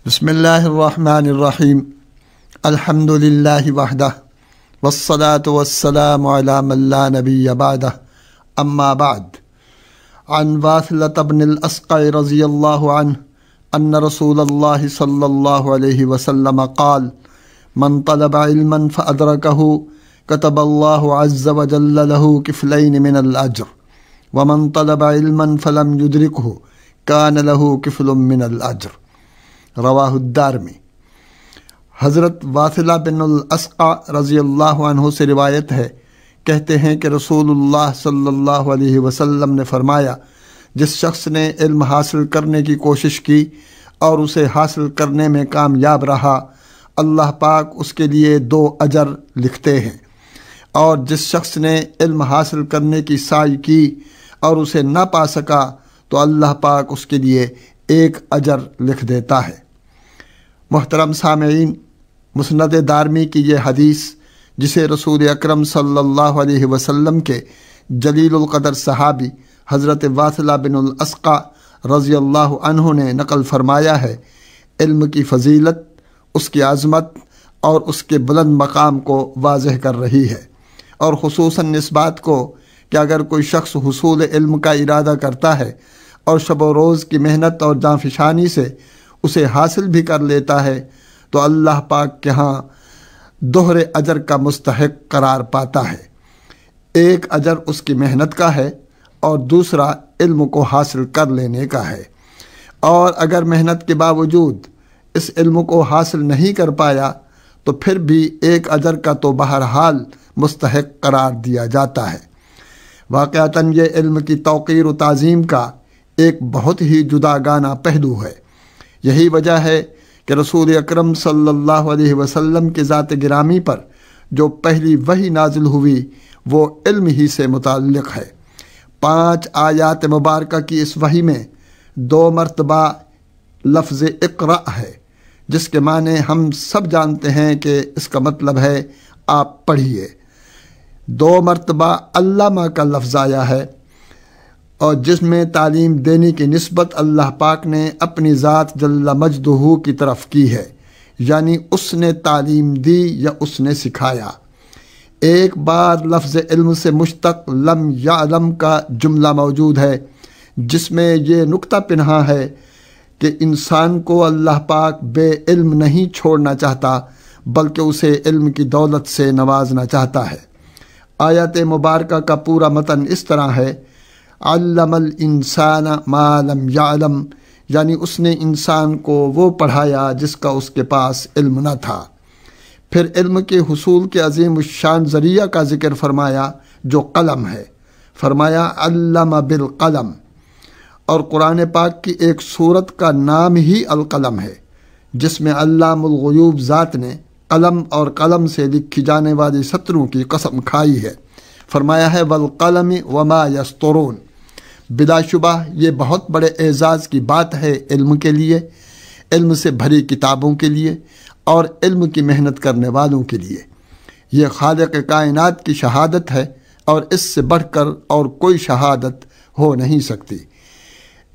بسم اللہ الرحمن الرحیم الحمد للہ وحدہ والصلاة والسلام علی من لا نبی بعدہ اما بعد عن واثلة بن الاسقع رضی اللہ عنہ ان رسول اللہ صلی اللہ علیہ وسلم قال من طلب علما فأدرکہ كتب اللہ عز وجل له كفلین من الاجر ومن طلب علما فلم يدرکہ کان له کفل من الاجر۔ رواہ الدارمی۔ حضرت واثلہ بن الاسقع رضی اللہ عنہ سے روایت ہے، کہتے ہیں کہ رسول اللہ صلی اللہ علیہ وسلم نے فرمایا، جس شخص نے علم حاصل کرنے کی کوشش کی اور اسے حاصل کرنے میں کامیاب رہا، اللہ پاک اس کے لیے 2 اجر لکھتے ہیں، اور جس شخص نے علم حاصل کرنے کی سعی کی اور اسے نہ پا سکا تو اللہ پاک اس کے لیے 1 اجر لکھ دیتا ہے۔ محترم سامعین، مسند دارمی کی یہ حدیث، جسے رسول اکرم صلی اللہ علیہ وسلم کے جلیل القدر صحابی حضرت واثلہ بن الاسقع رضی اللہ عنہ نے نقل فرمایا ہے، علم کی فضیلت، اس کی عظمت اور اس کے بلند مقام کو واضح کر رہی ہے، اور خصوصاً اس بات کو کہ اگر کوئی شخص حصول علم کا ارادہ کرتا ہے اور شب و روز کی محنت اور جانفشانی سے اسے حاصل بھی کر لیتا ہے تو اللہ پاک کے ہاں دوہرے اجر کا مستحق قرار پاتا ہے۔ 1 اجر اس کی محنت کا ہے اور دوسرا علم کو حاصل کر لینے کا ہے، اور اگر محنت کے باوجود اس علم کو حاصل نہیں کر پایا تو پھر بھی 1 اجر کا تو بہرحال مستحق قرار دیا جاتا ہے۔ واقعتاً یہ علم کی توقیر و تعظیم کا ایک بہت ہی جداگانہ پہلو ہے۔ یہی وجہ ہے کہ رسول اکرم صلی اللہ علیہ وسلم کے ذات گرامی پر جو پہلی وحی نازل ہوئی وہ علم ہی سے متعلق ہے۔ 5 آیات مبارکہ کی اس وحی میں 2 مرتبہ لفظ اقرأ ہے، جس کے معنی ہم سب جانتے ہیں کہ اس کا مطلب ہے آپ پڑھیے۔ 2 مرتبہ علامہ کا لفظ آیا ہے، اور جس میں تعلیم دینے کی نسبت اللہ پاک نے اپنی ذات جل مجدہ کی طرف کی ہے، یعنی اس نے تعلیم دی یا اس نے سکھایا۔ ایک بار لفظ علم سے مشتق لم یعلم کا جملہ موجود ہے، جس میں یہ نکتہ پنہاں ہے کہ انسان کو اللہ پاک بے علم نہیں چھوڑنا چاہتا، بلکہ اسے علم کی دولت سے نوازنا چاہتا ہے۔ آیت مبارکہ کا پورا متن اس طرح ہے، علم الانسان ما لم یعلم، یعنی اس نے انسان کو وہ پڑھایا جس کا اس کے پاس علم نہ تھا۔ پھر علم کے حصول کے عظیم الشان ذریعہ کا ذکر فرمایا جو قلم ہے، فرمایا علم بالقلم، اور قرآن پاک کی ایک سورت کا نام ہی القلم ہے، جس میں علام الغیوب ذات نے قلم اور قلم سے لکھی جانے والی سطروں کی قسم کھائی ہے، فرمایا ہے والقلم وما یسطرون۔ بلا شبہ یہ بہت بڑے اعزاز کی بات ہے علم کے لیے، علم سے بھری کتابوں کے لیے اور علم کی محنت کرنے والوں کے لیے۔ یہ خالق کائنات کی شہادت ہے، اور اس سے بڑھ کر اور کوئی شہادت ہو نہیں سکتی۔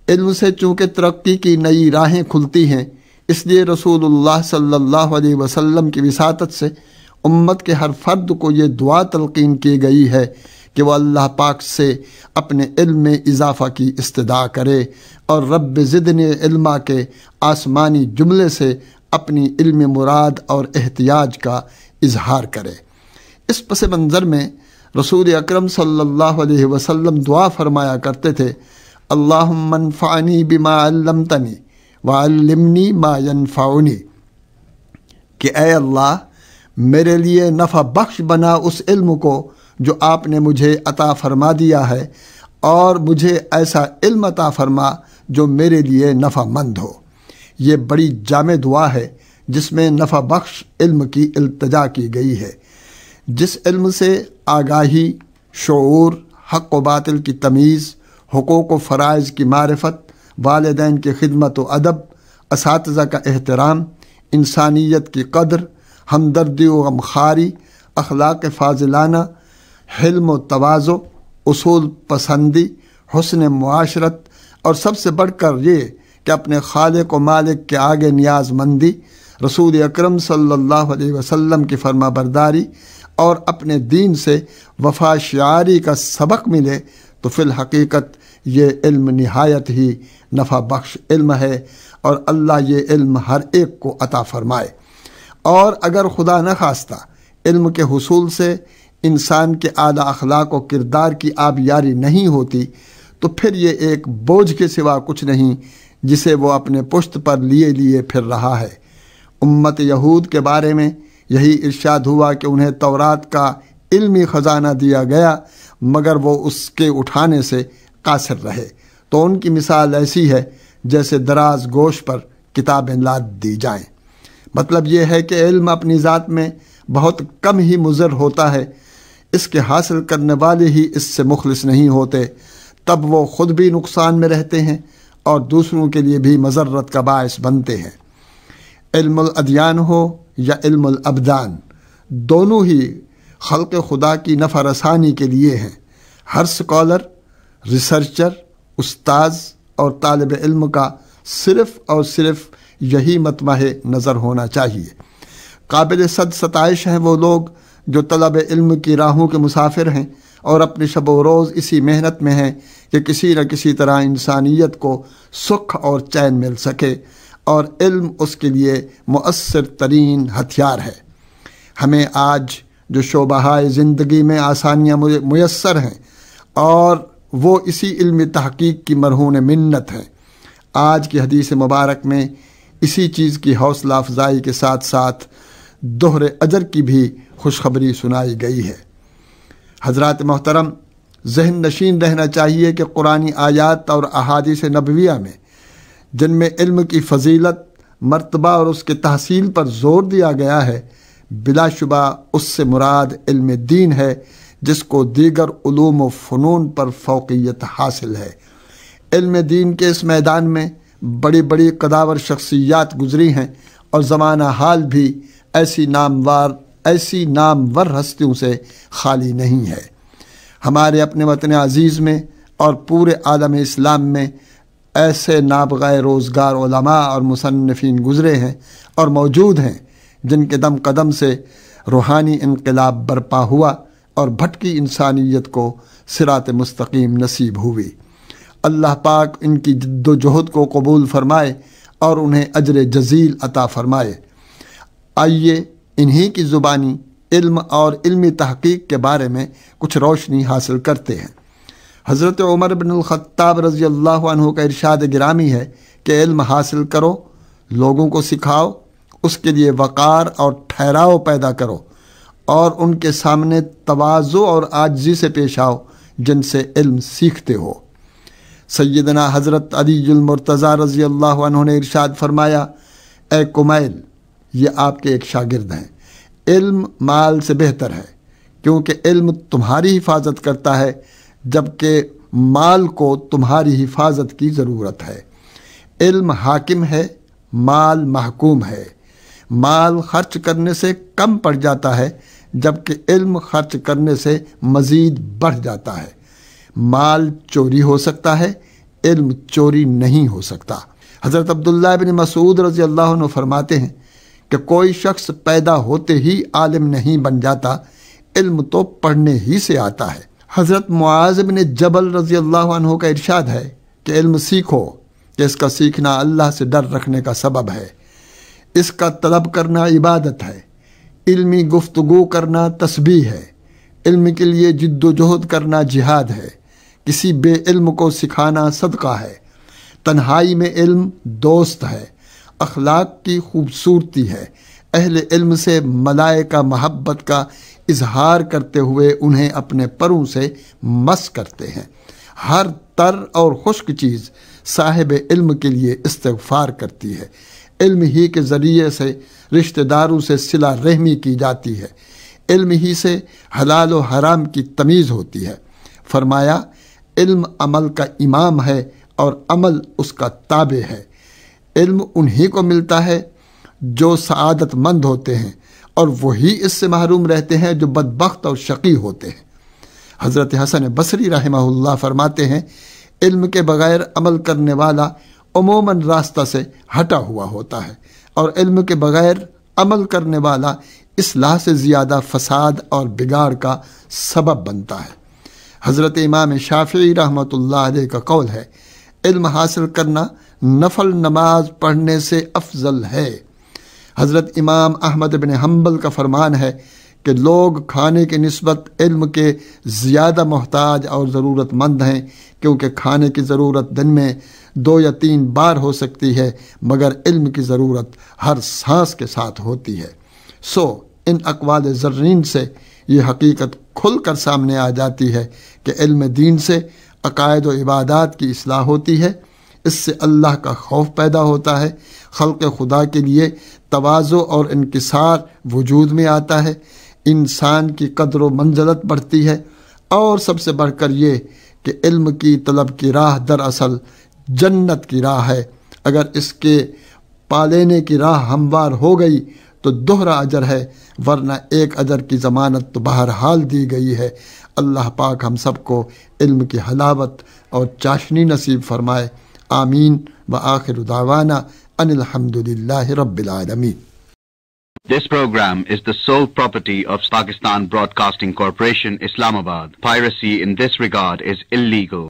علم سے چونکہ ترقی کی نئی راہیں کھلتی ہیں، اس لیے رسول اللہ صلی اللہ علیہ وسلم کی وساطت سے امت کے ہر فرد کو یہ دعا تلقین کی گئی ہے کہ وہ اللہ پاک سے اپنے علم میں اضافہ کی استدعا کرے اور رب زدنی علما کے آسمانی جملے سے اپنی علم مراد اور احتیاج کا اظہار کرے۔ اس پس منظر میں رسول اکرم صلی اللہ علیہ وسلم دعا فرمایا کرتے تھے، اللہم انفعنی بما علمتنی وعلمنی ما ینفعنی، کہ اے اللہ میرے لیے نفع بخش بنا اس علم کو جو آپ نے مجھے عطا فرما دیا ہے، اور مجھے ایسا علم عطا فرما جو میرے لیے نفع مند ہو۔ یہ بڑی جامع دعا ہے جس میں نفع بخش علم کی التجا کی گئی ہے، جس علم سے آگاہی، شعور، حق و باطل کی تمیز، حقوق و فرائض کی معرفت، والدین کی خدمت و ادب، اساتذہ کا احترام، انسانیت کی قدر، ہمدردی و غمخواری، اخلاق فاضلانہ، حلم و تواضع، اصول پسندی، حسن معاشرت، اور سب سے بڑھ کر یہ کہ اپنے خالق و مالک کے آگے نیاز مندی، رسول اکرم صلی اللہ علیہ وسلم کی فرما برداری اور اپنے دین سے وفا شعاری کا سبق ملے تو فی الحقیقت یہ علم نہایت ہی نفع بخش علم ہے، اور اللہ یہ علم ہر ایک کو عطا فرمائے۔ اور اگر خدا نہ خواستہ علم کے حصول سے انسان کے اعلیٰ اخلاق و کردار کی آبیاری نہیں ہوتی تو پھر یہ ایک بوجھ کے سوا کچھ نہیں جسے وہ اپنے پشت پر لیے پھر رہا ہے۔ امت یہود کے بارے میں یہی ارشاد ہوا کہ انہیں تورات کا علمی خزانہ دیا گیا مگر وہ اس کے اٹھانے سے قاصر رہے، تو ان کی مثال ایسی ہے جیسے دراز گوش پر کتابیں لاد دی جائیں۔ مطلب یہ ہے کہ علم اپنی ذات میں بہت کم ہی مضر ہوتا ہے، اس کے حاصل کرنے والے ہی اس سے مخلص نہیں ہوتے، تب وہ خود بھی نقصان میں رہتے ہیں اور دوسروں کے لیے بھی مضرت کا باعث بنتے ہیں۔ علم الادیان ہو یا علم الابدان، دونوں ہی خلق خدا کی نفع رسانی کے لیے ہیں۔ ہر سکالر، ریسرچر، استاذ اور طالب علم کا صرف اور صرف یہی مطمع نظر ہونا چاہیے۔ قابل ستائش ہیں وہ لوگ جو طلب علم کی راہوں کے مسافر ہیں اور اپنی شب و روز اسی محنت میں ہیں کہ کسی نہ کسی طرح انسانیت کو سکھ اور چین مل سکے، اور علم اس کے لیے مؤثر ترین ہتھیار ہے۔ ہمیں آج جو شعبۂ زندگی میں آسانیاں میسر ہیں اور وہ اسی علمی تحقیق کی مرہون منت ہیں، آج کی حدیث مبارک میں اسی چیز کی حوصلہ افزائی کے ساتھ ساتھ دوہر اجر کی بھی خوشخبری سنائی گئی ہے۔ حضرات محترم، ذہن نشین رہنا چاہیے کہ قرآنی آیات اور احادیث نبویہ میں جن میں علم کی فضیلت، مرتبہ اور اس کے تحصیل پر زور دیا گیا ہے، بلا شبہ اس سے مراد علم دین ہے جس کو دیگر علوم و فنون پر فوقیت حاصل ہے۔ علم دین کے اس میدان میں بڑی بڑی قداور شخصیات گزری ہیں اور زمانہ حال بھی ایسی نامور ہستیوں سے خالی نہیں ہے۔ ہمارے اپنے وطن عزیز میں اور پورے عالم اسلام میں ایسے نابغہ روزگار علماء اور مصنفین گزرے ہیں اور موجود ہیں جن کے دم قدم سے روحانی انقلاب برپا ہوا اور بھٹکی انسانیت کو صراط مستقیم نصیب ہوئی۔ اللہ پاک ان کی جد و جہد کو قبول فرمائے اور انہیں اجر جزیل عطا فرمائے۔ آئیے انہی کی زبانی علم اور علمی تحقیق کے بارے میں کچھ روشنی حاصل کرتے ہیں۔ حضرت عمر بن الخطاب رضی اللہ عنہ کا ارشاد گرامی ہے کہ علم حاصل کرو، لوگوں کو سکھاؤ، اس کے لیے وقار اور ٹھہراؤ پیدا کرو، اور ان کے سامنے تواضع اور عاجزی سے پیش آؤ جن سے علم سیکھتے ہو۔ سیدنا حضرت علی المرتضیٰ رضی اللہ عنہ نے ارشاد فرمایا، اے کمیل، یہ آپ کے ایک شاگرد ہیں، علم مال سے بہتر ہے، کیونکہ علم تمہاری حفاظت کرتا ہے جبکہ مال کو تمہاری حفاظت کی ضرورت ہے۔ علم حاکم ہے، مال محکوم ہے۔ مال خرچ کرنے سے کم پڑ جاتا ہے جبکہ علم خرچ کرنے سے مزید بڑھ جاتا ہے۔ مال چوری ہو سکتا ہے، علم چوری نہیں ہو سکتا۔ حضرت عبداللہ بن مسعود رضی اللہ عنہ فرماتے ہیں کہ کوئی شخص پیدا ہوتے ہی عالم نہیں بن جاتا، علم تو پڑھنے ہی سے آتا ہے۔ حضرت معاذ بن جبل رضی اللہ عنہ کا ارشاد ہے کہ علم سیکھو کہ اس کا سیکھنا اللہ سے ڈر رکھنے کا سبب ہے، اس کا طلب کرنا عبادت ہے، علمی گفتگو کرنا تسبیح ہے، علم کے لیے جد و جہد کرنا جہاد ہے، کسی بے علم کو سکھانا صدقہ ہے، تنہائی میں علم دوست ہے، اخلاق کی خوبصورتی ہے، اہل علم سے ملائکہ محبت کا اظہار کرتے ہوئے انہیں اپنے پروں سے مس کرتے ہیں۔ ہر تر اور خشک چیز صاحب علم کے لیے استغفار کرتی ہے۔ علم ہی کے ذریعے سے رشتہ داروں سے صلہ رحمی کی جاتی ہے، علم ہی سے حلال و حرام کی تمیز ہوتی ہے۔ فرمایا، علم عمل کا امام ہے اور عمل اس کا تابع ہے۔ علم انہی کو ملتا ہے جو سعادت مند ہوتے ہیں، اور وہی اس سے محروم رہتے ہیں جو بدبخت اور شقی ہوتے ہیں۔ حضرت حسن بصری رحمہ اللہ فرماتے ہیں، علم کے بغیر عمل کرنے والا عموماً راستہ سے ہٹا ہوا ہوتا ہے، اور علم کے بغیر عمل کرنے والا اصلاح سے زیادہ فساد اور بگاڑ کا سبب بنتا ہے۔ حضرت امام شافعی رحمۃ اللہ علیہ کا قول ہے، علم حاصل کرنا نفل نماز پڑھنے سے افضل ہے۔ حضرت امام احمد بن حنبل کا فرمان ہے کہ لوگ کھانے کی نسبت علم کے زیادہ محتاج اور ضرورت مند ہیں، کیونکہ کھانے کی ضرورت دن میں 2 یا 3 بار ہو سکتی ہے، مگر علم کی ضرورت ہر سانس کے ساتھ ہوتی ہے۔ سو ان اقوال زرین سے یہ حقیقت کھل کر سامنے آ جاتی ہے کہ علم دین سے عقائد و عبادات کی اصلاح ہوتی ہے، اس سے اللہ کا خوف پیدا ہوتا ہے، خلق خدا کے لیے تواضع اور انکسار وجود میں آتا ہے، انسان کی قدر و منزلت بڑھتی ہے، اور سب سے بڑھ کر یہ کہ علم کی طلب کی راہ دراصل جنت کی راہ ہے۔ اگر اس کے پا لینے کی راہ ہموار ہو گئی تو دوہرا اجر ہے، ورنہ ایک اجر کی ضمانت تو بہرحال دی گئی ہے۔ اللہ پاک ہم سب کو علم کی حلاوت اور چاشنی نصیب فرمائے، آمین۔ وآخر دعوانا ان الحمد للہ رب العالمین۔ This program is the sole property of Pakistan Broadcasting Corporation, Islamabad. Piracy in this regard is illegal.